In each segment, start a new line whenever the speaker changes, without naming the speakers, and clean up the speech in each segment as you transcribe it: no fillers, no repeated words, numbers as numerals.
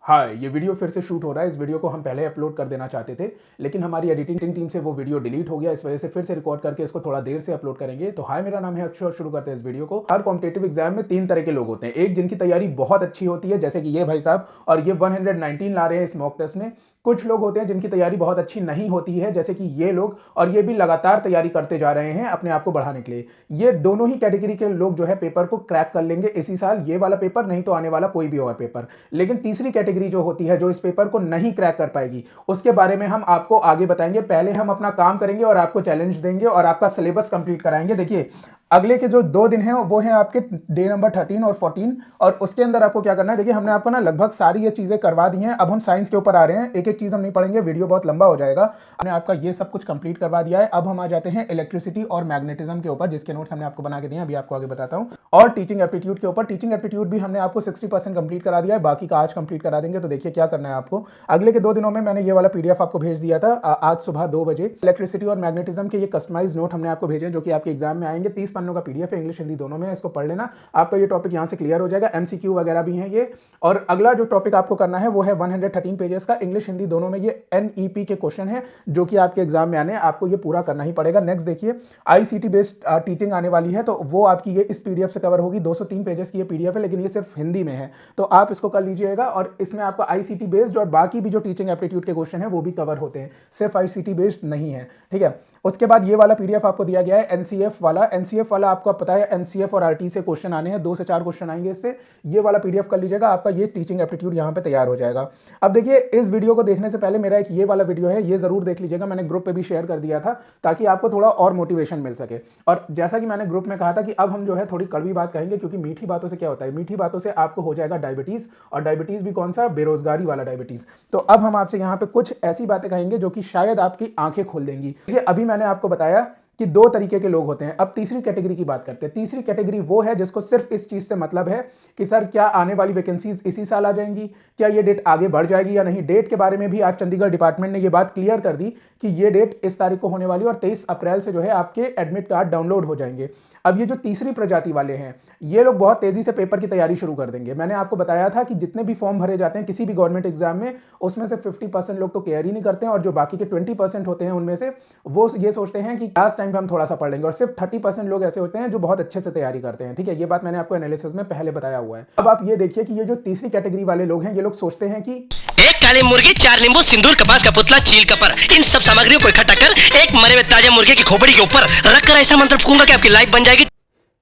हाँ, ये वीडियो फिर से शूट हो रहा है। इस वीडियो को हम पहले अपलोड कर देना चाहते थे, लेकिन हमारी एडिटिंग टीम से वो वीडियो डिलीट हो गया। इस वजह से फिर से रिकॉर्ड करके इसको थोड़ा देर से अपलोड करेंगे। तो हाय, मेरा नाम है अक्षय और शुरू करते हैं इस वीडियो को। हर कॉम्पिटेटिव एग्जाम में 3 तरह के लोग होते हैं। एक जिनकी तैयारी बहुत अच्छी होती है, जैसे कि ये भाई साहब, और ये 119 ला रहे हैं इस मॉक टेस्ट में। कुछ लोग होते हैं जिनकी तैयारी बहुत अच्छी नहीं होती है, जैसे कि ये लोग, और ये भी लगातार तैयारी करते जा रहे हैं अपने आप को बढ़ाने के लिए। ये दोनों ही कैटेगरी के लोग जो है पेपर को क्रैक कर लेंगे इसी साल, ये वाला पेपर नहीं तो आने वाला कोई भी और पेपर। लेकिन तीसरी कैटेगरी जो होती है, जो इस पेपर को नहीं क्रैक कर पाएगी, उसके बारे में हम आपको आगे बताएंगे। पहले हम अपना काम करेंगे और आपको चैलेंज देंगे और आपका सिलेबस कंप्लीट कराएंगे। देखिए, अगले के जो 2 दिन हैं वो हैं आपके डे नंबर 13 और 14, और उसके अंदर आपको क्या करना है। देखिए, हमने आपको ना लगभग सारी ये चीज़ें करवा दी हैं। अब हम साइंस के ऊपर आ रहे हैं। एक एक चीज़ हम नहीं पढ़ेंगे, वीडियो बहुत लंबा हो जाएगा। हमने आपका ये सब कुछ कंप्लीट करवा दिया है। अब हम आ जाते हैं इलेक्ट्रिसिटी और मैग्नेटिज्म के ऊपर, जिसके नोट्स हमने आपको बना के दिए हैं, अभी आपको आगे बताता हूँ। और टीचिंग एप्टीट्यूड के ऊपर। टीचिंग एप्टीट्यूड भी हमने आपको 60% कंप्लीट करा दिया है, बाकी का आज कंप्लीट करा देंगे। तो देखिए क्या करना है आपको। अगले के 2 दिनों में मैंने ये वाला PDF आपको भेज दिया था आज सुबह 2 बजे। इलेक्ट्रिसिटी और मैग्नेटिज्म के ये कस्टमाइज नोट हमने आपको भेजे, जो कि आपके एग्जाम में आएंगे। 30 पन्नों का PDF है, इंग्लिश हिंदी दोनों में। इसको पढ़ लेना, आपका ये टॉपिक यहाँ से क्लियर हो जाएगा। MCQ वगैरह भी हैं ये। और अगला जो टॉपिक आपको करना है वो है 113 पेजेस का, इंग्लिश हिंदी दोनों में। ये NEP के क्वेश्चन है जो कि आपके एग्जाम में आने हैं, आपको ये पूरा करना ही पड़ेगा। नेक्स्ट देखिए, ICT बेस्ड टीचिंग आने वाली है, तो वो आपकी ये इस PDF से कवर होगी। 203 पेजेस की ये PDF है, लेकिन ये सिर्फ हिंदी में है, तो आप इसको कर लीजिएगा। और इसमें आपका ICT बेस्ड और बाकी भी जो टीचिंग एप्टीट्यूड के क्वेश्चन है वो भी कवर होते हैं, सिर्फ ICT बेस्ड नहीं है, ठीक है। उसके बाद ये वाला PDF आपको दिया गया है NCF वाला। NCF वाला आपको पता है, NCF और RT से क्वेश्चन आने हैं, 2 से 4 क्वेश्चन आएंगे इससे। ये वाला PDF कर लीजिएगा, आपका ये टीचिंग एप्टीट्यूड यहाँ पे तैयार हो जाएगा। अब देखिए, इस वीडियो को देखने से पहले मेरा एक ये वाला वीडियो है, ये जरूर देख लीजिएगा। मैंने ग्रुप पे भी शेयर कर दिया था, ताकि आपको थोड़ा और मोटिवेशन मिल सके। और जैसा कि मैंने ग्रुप में कहा था कि अब हम जो है थोड़ी कड़वी बात कहेंगे, क्योंकि मीठी बातों से क्या होता है, मीठी बातों से आपको हो जाएगा डायबिटीज। और डायबिटीज भी कौन सा, बेरोजगारी वाला डायबिटीज। तो अब हम आपसे यहाँ पे कुछ ऐसी बातें कहेंगे जो कि शायद आपकी आंखें खोल देंगी। ये अभी मैंने आपको बताया कि 2 तरीके के लोग होते हैं। अब तीसरी कैटेगरी की बात करते हैं। तीसरी कैटेगरी वो है जिसको सिर्फ इस चीज से मतलब है कि सर, क्या आने वाली वैकेंसीज इसी साल आ जाएंगी, क्या ये डेट आगे बढ़ जाएगी या नहीं। डेट के बारे में भी आज चंडीगढ़ डिपार्टमेंट ने ये बात क्लियर कर दी कि ये डेट इस तारीख को होने वाली है और 23 अप्रैल से जो है आपके एडमिट कार्ड डाउनलोड हो जाएंगे। अब ये जो तीसरी प्रजाति वाले हैं, ये लोग बहुत तेजी से पेपर की तैयारी शुरू कर देंगे। मैंने आपको बताया था कि जितने भी फॉर्म भरे जाते हैं किसी भी गवर्नमेंट एग्जाम में, उसमें से 50% लोग तो केयर ही नहीं करते हैं, और जो बाकी के 20% होते हैं उनमें से वो ये सोचते हैं कि लास्ट टाइम पे हम थोड़ा सा पढ़ लेंगे। और सिर्फ 30% लोग ऐसे होते हैं जो बहुत अच्छे से तैयारी करते हैं, ठीक है। ये बात मैंने आपको एनालिसिस में पहले बताया हुआ है। अब आप ये देखिए कि ये जो तीसरी कैटेगरी वाले लोग हैं, ये लोग सोचते हैं कि
एक काली मुर्गी, 4 नींबू, सिंदूर, कपास का पुतला, चील का पर, इन सब सामग्रियों को इकट्ठा कर एक मरे हुए ताजा मुर्गे की खोपड़ी के ऊपर रखकर ऐसा मंत्र फूंकूंगा कि आपकी लाइफ बन जाएगी।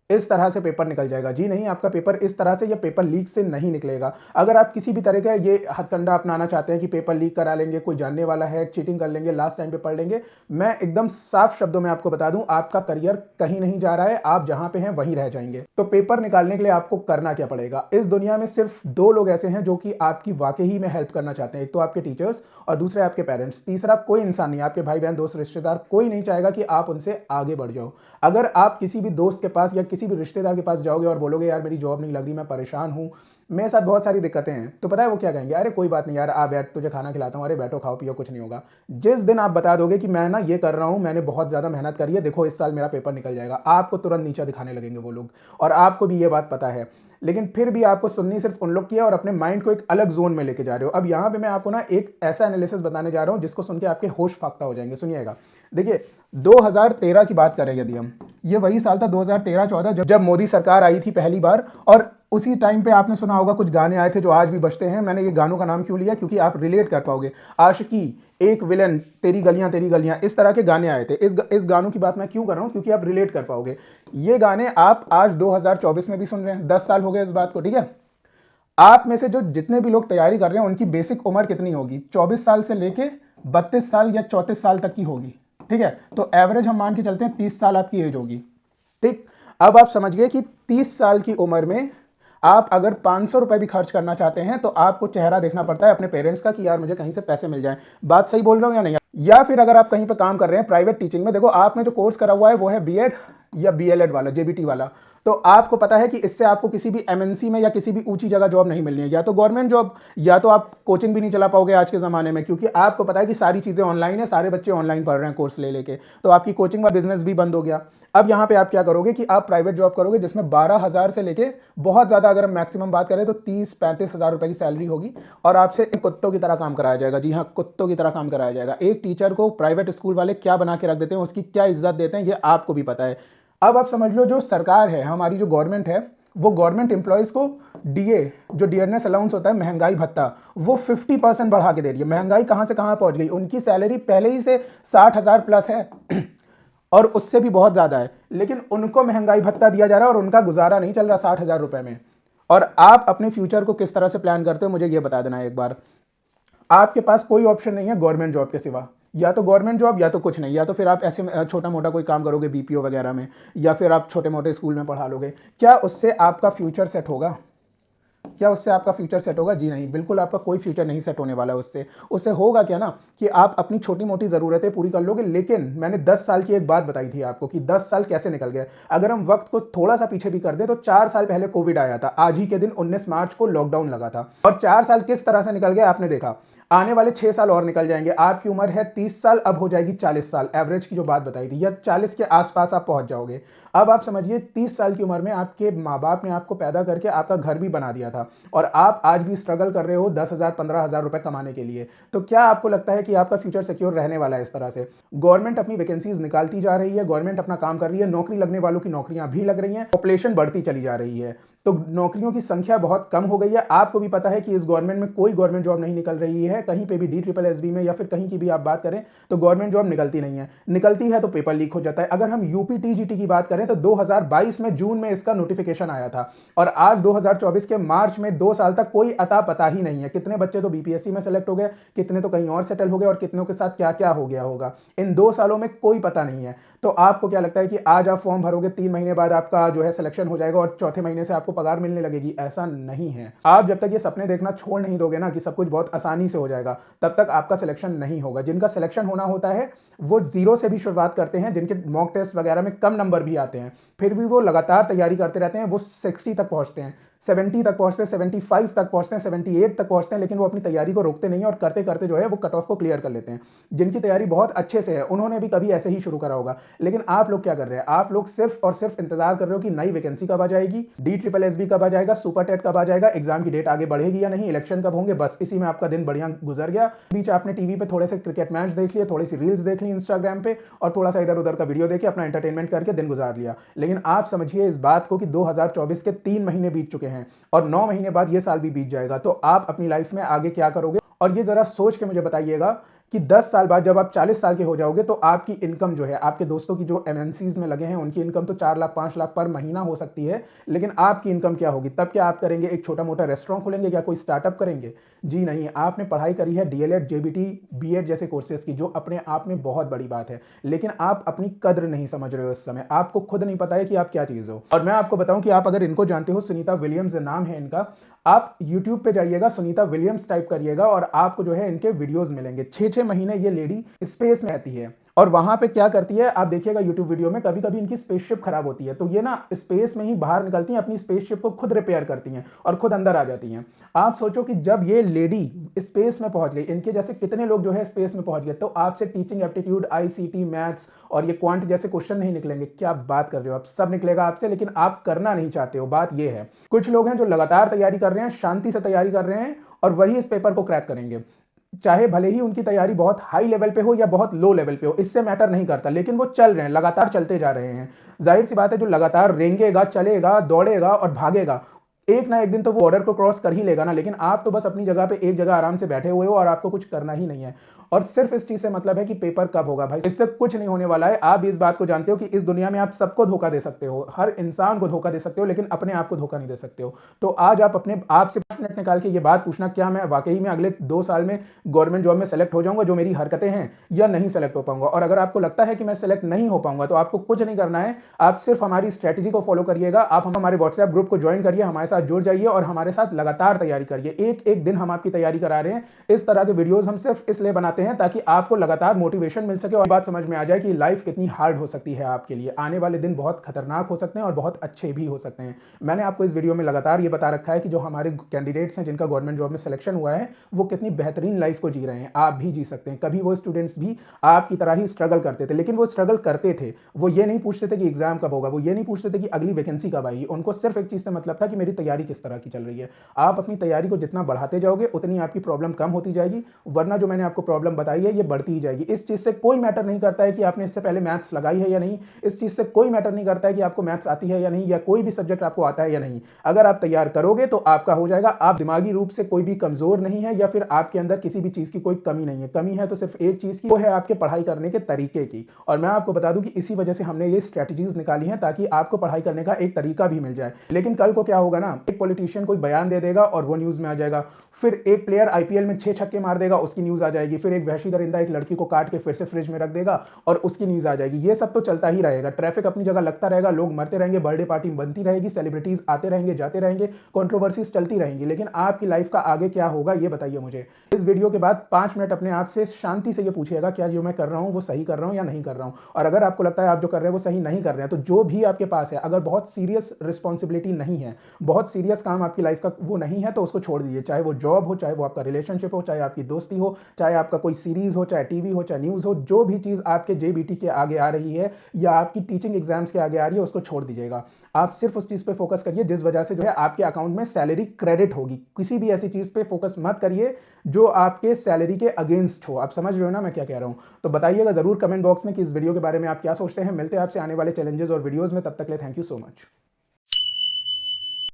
इस तरह से पेपर निकल जाएगा। जी नहीं, आपका पेपर इस तरह से या पेपर लीक से नहीं निकलेगा। अगर आप किसी भी तरह का ये हथकंडा अपनाना चाहते हैं कि पेपर लीक करा लेंगे, कोई जानने वाला है, चीटिंग कर लेंगे, लास्ट टाइम पे पढ़ लेंगे, मैं एकदम साफ शब्दों में आपको बता दूं, आपका करियर कहीं नहीं जा रहा है, आप जहां पे हैं वहीं रह जाएंगे। तो पेपर निकालने के लिए आपको करना क्या पड़ेगा। इस दुनिया में सिर्फ 2 लोग ऐसे हैं जो कि आपकी वाकई में हेल्प करना चाहते हैं। एक तो आपके टीचर्स और दूसरे आपके पेरेंट्स। तीसरा कोई इंसान नहीं, आपके भाई बहन, दोस्त, रिश्तेदार, कोई नहीं चाहेगा कि आप उनसे आगे बढ़ जाओ। अगर आप किसी भी दोस्त के पास या किसी भी रिश्तेदार के पास जाओगे और बोलोगे यार मेरी जॉब नहीं लग रही, मैं परेशान हूं, मेरे साथ बहुत सारी दिक्कतें हैं, तो पता है वो क्या कहेंगे, अरे कोई बात नहीं यार, आ बैठ, तुझे खाना खिलाता हूं, अरे बैठो खाओ पियो, कुछ नहीं होगा। जिस दिन आप बता दोगे कि मैं ना ये कर रहा हूं, मैंने बहुत ज्यादा मेहनत करी है, देखो इस साल मेरा पेपर निकल जाएगा, आपको तुरंत नीचा दिखाने लगेंगे वो लोग। और आपको भी ये बात पता है, लेकिन फिर भी आपको सुननी सिर्फ उन लोग की है और अपने माइंड को एक अलग जोन में लेके जा रहे हो। अब यहाँ पे मैं आपको ना एक ऐसा एनालिसिस बताने जा रहा हूँ जिसको सुन के आपके होश फाख्ता हो जाएंगे। सुनिएगा, देखिए 2013 की बात करें यदि हम, ये वही साल था 2013-14 जब मोदी सरकार आई थी पहली बार। और उसी टाइम पे आपने सुना होगा कुछ गाने आए थे जो आज भी बजते हैं। मैंने ये गानों का नाम क्यों लिया, क्योंकि आप रिलेट कर पाओगे। आशिकी, एक विलन, तेरी गलियां, इस तरह के गाने आए थे। इस गानों की बात मैं क्यों कर रहा हूं, क्योंकि आप रिलेट कर पाओगे। ये गाने आप आज 2024 में भी सुन रहे हैं, 10 साल हो गए इस बात को, ठीक है। आप में से जो जितने भी लोग तैयारी कर रहे हैं उनकी बेसिक उम्र कितनी होगी, 24 साल से लेके 32 साल या 34 साल तक की होगी, ठीक है। तो एवरेज हम मान के चलते हैं 30 साल आपकी एज होगी, ठीक। अब आप समझ गए कि 30 साल की उम्र में आप अगर 500 रुपए भी खर्च करना चाहते हैं तो आपको चेहरा देखना पड़ता है अपने पेरेंट्स का कि यार मुझे कहीं से पैसे मिल जाएं। बात सही बोल रहा हूं या नहीं। या फिर अगर आप कहीं पे काम कर रहे हैं प्राइवेट टीचिंग में, देखो आपने जो कोर्स करा हुआ है वो है B.Ed या BLed वाला, JBT वाला, तो आपको पता है कि इससे आपको किसी भी एमएनसी में या किसी भी ऊंची जगह जॉब नहीं मिलनी है, या तो गवर्नमेंट जॉब, या तो आप कोचिंग भी नहीं चला पाओगे आज के ज़माने में, क्योंकि आपको पता है कि सारी चीज़ें ऑनलाइन है, सारे बच्चे ऑनलाइन पढ़ रहे हैं कोर्स ले लेके, तो आपकी कोचिंग का बिजनेस भी बंद हो गया। अब यहाँ पे आप क्या करोगे कि आप प्राइवेट जॉब करोगे जिसमें 12,000 से लेके बहुत ज़्यादा, अगर हम मैक्सिमम बात करें तो 30-35 हज़ार रुपए की सैलरी होगी, और आपसे कुत्तों की तरह काम कराया जाएगा। जी हाँ, कुत्तों की तरह काम कराया जाएगा। एक टीचर को प्राइवेट स्कूल वाले क्या बना के रख देते हैं, उसकी क्या इज्जत देते हैं, ये आपको भी पता है। अब आप समझ लो, जो सरकार है, हमारी जो गवर्नमेंट है, वो गवर्नमेंट एम्प्लॉयज़ को डीए, जो डियरनेस अलाउंस होता है, महंगाई भत्ता, वो 50% बढ़ा के दे रही है। महंगाई कहाँ से कहाँ पहुँच गई, उनकी सैलरी पहले ही से 60,000 प्लस है और उससे भी बहुत ज़्यादा है, लेकिन उनको महंगाई भत्ता दिया जा रहा है और उनका गुजारा नहीं चल रहा 60,000 रुपये में। और आप अपने फ्यूचर को किस तरह से प्लान करते हो, मुझे ये बता देना एक बार। आपके पास कोई ऑप्शन नहीं है गवर्नमेंट जॉब के सिवा, या तो गवर्नमेंट जॉब या तो कुछ नहीं, या तो फिर आप ऐसे छोटा मोटा कोई काम करोगे बीपीओ वगैरह में, या फिर आप छोटे मोटे स्कूल में पढ़ा लोगे। क्या उससे आपका फ्यूचर सेट होगा? क्या उससे आपका फ्यूचर सेट होगा? जी नहीं, बिल्कुल आपका कोई फ्यूचर नहीं सेट होने वाला है उससे। उससे होगा क्या ना, कि आप अपनी छोटी मोटी ज़रूरतें पूरी कर लोगे, लेकिन मैंने 10 साल की एक बात बताई थी आपको कि 10 साल कैसे निकल गए। अगर हम वक्त को थोड़ा सा पीछे भी कर दें तो 4 साल पहले कोविड आया था, आज ही के दिन 19 मार्च को लॉकडाउन लगा था, और 4 साल किस तरह से निकल गए आपने देखा। आने वाले 6 साल और निकल जाएंगे। आपकी उम्र है 30 साल, अब हो जाएगी 40 साल, एवरेज की जो बात बताई थी, या 40 के आसपास आप पहुंच जाओगे। अब आप समझिए, 30 साल की उम्र में आपके माँ बाप ने आपको पैदा करके आपका घर भी बना दिया था, और आप आज भी स्ट्रगल कर रहे हो 10,000 15,000 रुपए कमाने के लिए। तो क्या आपको लगता है कि आपका फ्यूचर सिक्योर रहने वाला है इस तरह से? गवर्नमेंट अपनी वैकेंसीज निकालती जा रही है, गवर्नमेंट अपना काम कर रही है, नौकरी लगने वालों की नौकरियां भी लग रही हैं, पॉपुलेशन बढ़ती चली जा रही है, तो नौकरियों की संख्या बहुत कम हो गई है। आपको भी पता है कि इस गवर्नमेंट में कोई गवर्नमेंट जॉब नहीं निकल रही है, कहीं पे भी DSSB में या फिर कहीं की भी आप बात करें तो गवर्नमेंट जॉब निकलती नहीं है। निकलती है तो पेपर लीक हो जाता है। अगर हम यूपी TGT की बात करें तो 2022 में जून में इसका नोटिफिकेशन आया था, और आज 2024 के मार्च में 2 साल तक कोई अता पता ही नहीं है। कितने बच्चे तो BPSC में सेलेक्ट हो गए, कितने तो कहीं और सेटल हो गए, और कितनों के साथ क्या क्या हो गया होगा इन 2 सालों में कोई पता नहीं है। तो आपको क्या लगता है कि आज आप फॉर्म भरोगे, 3 महीने बाद आपका जो है सिलेक्शन हो जाएगा और चौथे महीने से आपको पगार मिलने लगेगी? ऐसा नहीं है। आप जब तक ये सपने देखना छोड़ नहीं दोगे ना कि सब कुछ बहुत आसानी से हो जाएगा, तब तक आपका सिलेक्शन नहीं होगा। जिनका सिलेक्शन होना होता है वो जीरो से भी शुरुआत करते हैं, जिनके मॉक टेस्ट वगैरह में कम नंबर भी आते हैं, फिर भी वो लगातार तैयारी करते रहते हैं, वो 60 तक पहुंचते हैं, 70 तक पहुंचते हैं, 75 तक पहुंचते हैं, 78 तक पहुंचते हैं, लेकिन वो अपनी तैयारी को रोकते नहीं है और करते करते जो है वो कट ऑफ को क्लियर कर लेते हैं। जिनकी तैयारी बहुत अच्छे से है उन्होंने भी कभी ऐसे ही शुरू करा होगा। लेकिन आप लोग क्या कर रहे हैं? आप लोग सिर्फ और सिर्फ इंतजार कर रहे हो कि नई वैकेंसी कब आ जाएगी, DSSB कब आ जाएगा, सुपर टेट कब आ जाएगा, एग्जाम की डेट आगे बढ़ेगी या नहीं, इलेक्शन कब होंगे, बस इसी में आपका दिन बढ़िया गुजर गया। बीच आपने टीवी पे थोड़े से क्रिकेट मैच देख लिए, थोड़ी सी रील्स देख ली इंस्टाग्राम पे, और थोड़ा सा इधर उधर का वीडियो देख के अपना एंटरटेनमेंट करके दिन गुजार लिया। लेकिन आप समझिए इस बात को कि 2024 के 3 महीने बीत चुके हैं और 9 महीने बाद ये साल भी बीत जाएगा। तो आप अपनी लाइफ में आगे क्या करोगे? और ये जरा सोच के मुझे बताइएगा कि 10 साल बाद जब आप 40 साल के हो जाओगे तो आपकी इनकम जो है, आपके दोस्तों की जो MNCs में लगे हैं उनकी इनकम तो 4 लाख 5 लाख पर महीना हो सकती है, लेकिन आपकी इनकम क्या होगी? तब क्या आप करेंगे? एक छोटा मोटा रेस्टोरेंट खोलेंगे, क्या कोई स्टार्टअप करेंगे? जी नहीं। आपने पढ़ाई करी है DLED JBT B.Ed जैसे कोर्सेज की, जो अपने आप में बहुत बड़ी बात है, लेकिन आप अपनी कद्र नहीं समझ रहे हो इस समय। आपको खुद नहीं पता है कि आप क्या चीज़ हो। और मैं आपको बताऊं कि आप अगर इनको जानते हो, सुनीता विलियम्स नाम है इनका, आप YouTube पे जाइएगा, सुनीता विलियम्स टाइप करिएगा और आपको जो है इनके वीडियोस मिलेंगे। 6-6 महीने ये लेडी स्पेस में रहती है, और वहां पे क्या करती है आप देखिएगा YouTube वीडियो में, कभी कभी इनकी स्पेसशिप खराब होती है तो ये ना स्पेस में ही बाहर निकलती हैं, अपनी स्पेसशिप को खुद रिपेयर करती हैं और खुद अंदर आ जाती हैं। आप सोचो कि जब ये लेडी स्पेस में पहुंच गई, इनके जैसे कितने लोग जो है स्पेस में पहुंच गए, तो आपसे टीचिंग एप्टीट्यूड, ICT, मैथ्स और ये क्वांट जैसे क्वेश्चन नहीं निकलेंगे? क्या बात कर रहे हो आप? सब निकलेगा आपसे, लेकिन आप करना नहीं चाहते हो। बात ये है, कुछ लोग हैं जो लगातार तैयारी कर रहे हैं, शांति से तैयारी कर रहे हैं, और वही इस पेपर को क्रैक करेंगे, चाहे भले ही उनकी तैयारी बहुत हाई लेवल पे हो या बहुत लो लेवल पे हो, इससे मैटर नहीं करता, लेकिन वो चल रहे हैं, लगातार चलते जा रहे हैं। जाहिर सी बात है, जो लगातार रेंगेगा, चलेगा, दौड़ेगा और भागेगा, एक ना एक दिन तो वो बॉर्डर को क्रॉस कर ही लेगा ना। लेकिन आप तो बस अपनी जगह पे एक जगह आराम से बैठे हुए हो और आपको कुछ करना ही नहीं है, और सिर्फ इस चीज से मतलब है कि पेपर कब होगा। भाई इससे कुछ नहीं होने वाला है। आप इस बात को जानते हो कि इस दुनिया में आप सबको धोखा दे सकते हो, हर इंसान को धोखा दे सकते हो, लेकिन अपने आप को धोखा नहीं दे सकते हो। तो आज आप अपने आप से 5 मिनट निकाल के ये बात पूछना, क्या मैं वाकई में अगले 2 साल में गवर्नमेंट जॉब में सेलेक्ट हो जाऊंगा जो मेरी हरकतें हैं, या नहीं सेलेक्ट हो पाऊंगा? और अगर आपको लगता है कि मैं सेलेक्ट नहीं हो पाऊंगा तो आपको कुछ नहीं करना है, आप सिर्फ हमारी स्ट्रेटेजी को फॉलो करिएगा। आप हमारे व्हाट्सएप ग्रुप को ज्वाइन करिए, हमारे साथ साथ जुड़ जाइए और हमारे साथ लगातार तैयारी करिए। एक एक दिन हम आपकी तैयारी करा रहे हैं। इस तरह के वीडियोस हम सिर्फ इसलिए बनाते हैं ताकि आपको लगातार मोटिवेशन मिल सके और बात समझ में आ जाए कि लाइफ कितनी हार्ड हो सकती है आपके लिए। आने वाले दिन बहुत खतरनाक हो सकते हैं और बहुत अच्छे भी हो सकते हैं। मैंने आपको इस वीडियो में लगातार ये बता रखा है कि जो हमारे कैंडिडेट्स हैं जिनका गवर्नमेंट जॉब में सिलेक्शन हुआ है वो कितनी बेहतरीन लाइफ को जी रहे हैं। आप भी जी सकते हैं। कभी वो स्टूडेंट्स भी आपकी तरह ही स्ट्रगल करते थे, लेकिन वो स्ट्रगल करते थे, वो ये नहीं पूछते थे कि एग्जाम कब होगा, वो ये नहीं पूछते थे कि अगली वैकेंसी कब आएगी। उनको सिर्फ एक चीज से मतलब था कि मेरी तैयारी किस तरह की चल रही है। आप अपनी तैयारी को जितना बढ़ाते जाओगे उतनी आपकी प्रॉब्लम कम होती जाएगी, वरना जो मैंने आपको प्रॉब्लम बताई है ये बढ़ती ही जाएगी। इस चीज से कोई मैटर नहीं करता है कि आपने इससे पहले मैथ्स लगाई है या नहीं, इस चीज से कोई मैटर नहीं करता है कि आपको मैथ्स आती है या नहीं, या कोई भी सब्जेक्ट आपको आता है या नहीं। अगर आप तैयार करोगे तो आपका हो जाएगा। आप दिमागी रूप से कोई भी कमजोर नहीं है या फिर आपके अंदर किसी भी चीज की कोई कमी नहीं है। कमी है तो सिर्फ एक चीज की, वो है आपके पढ़ाई करने के तरीके की। और मैं आपको बता दूं कि इसी वजह से हमने ये स्ट्रेटजीज निकाली हैं ताकि आपको पढ़ाई करने का एक तरीका भी मिल जाए। लेकिन कल को क्या होगा ना, एक पॉलिटिशियन कोई बयान दे देगा और वो न्यूज में आ जाएगा, फिर एक प्लेयर आईपीएल में 6 छक्के मार देगा, उसकी न्यूज आ जाएगी, फिर एक वहशी दरिंदा एक लड़की को काट के फिर से फ्रिज में रख देगा और उसकी न्यूज आ जाएगी। ये सब तो चलता ही रहेगा। ट्रैफिक अपनी जगह लगता रहेगा, लोग मरते रहेंगे, बर्थडे पार्टी बनती रहेगी, सेलिब्रिटीज आते रहेंगे जाते रहेंगे, कंट्रोवर्सीज चलती रहेंगी। लेकिन आपकी लाइफ का आगे क्या होगा ये बताइए मुझे। इस वीडियो के बाद 5 मिनट अपने आप से शांति से ये पूछिएगा क्या जो मैं कर रहा हूं वो सही कर रहा हूं या नहीं कर रहा हूं। और अगर आपको लगता है आप जो कर रहे हैं वो सही नहीं कर रहे हैं, तो जो भी आपके पास है, अगर बहुत सीरियस रिस्पॉन्सिबिलिटी नहीं है, बहुत सीरियस काम आपकी लाइफ का वो नहीं है, तो उसको छोड़ दीजिए। चाहे वो जॉब हो, चाहे वो आपका रिलेशनशिप हो, चाहे आपकी दोस्ती हो, चाहे आपका कोई सीरीज हो, चाहे टीवी हो, चाहे न्यूज़ हो, जो भी चीज़ आपके जेबीटी के आगे आ रही है या आपकी टीचिंग एग्जाम्स के आगे आ रही है उसको छोड़ दीजिएगा। आप सिर्फ उस चीज़ पे फोकस करिए जिस वजह से जो है आपके अकाउंट में सैलरी क्रेडिट होगी। किसी भी ऐसी चीज़ पे फोकस मत करिए जो आपके सैलरी के अगेंस्ट हो। आप समझ रहे हो ना मैं क्या कह रहा हूँ। तो बताइएगा जरूर कमेंट बॉक्स में कि इस वीडियो के बारे में आप क्या सोचते हैं। मिलते हैं आपसे आने वाले चैलेंजेस और वीडियोज़ में। तब तक के लिए थैंक यू सो मच।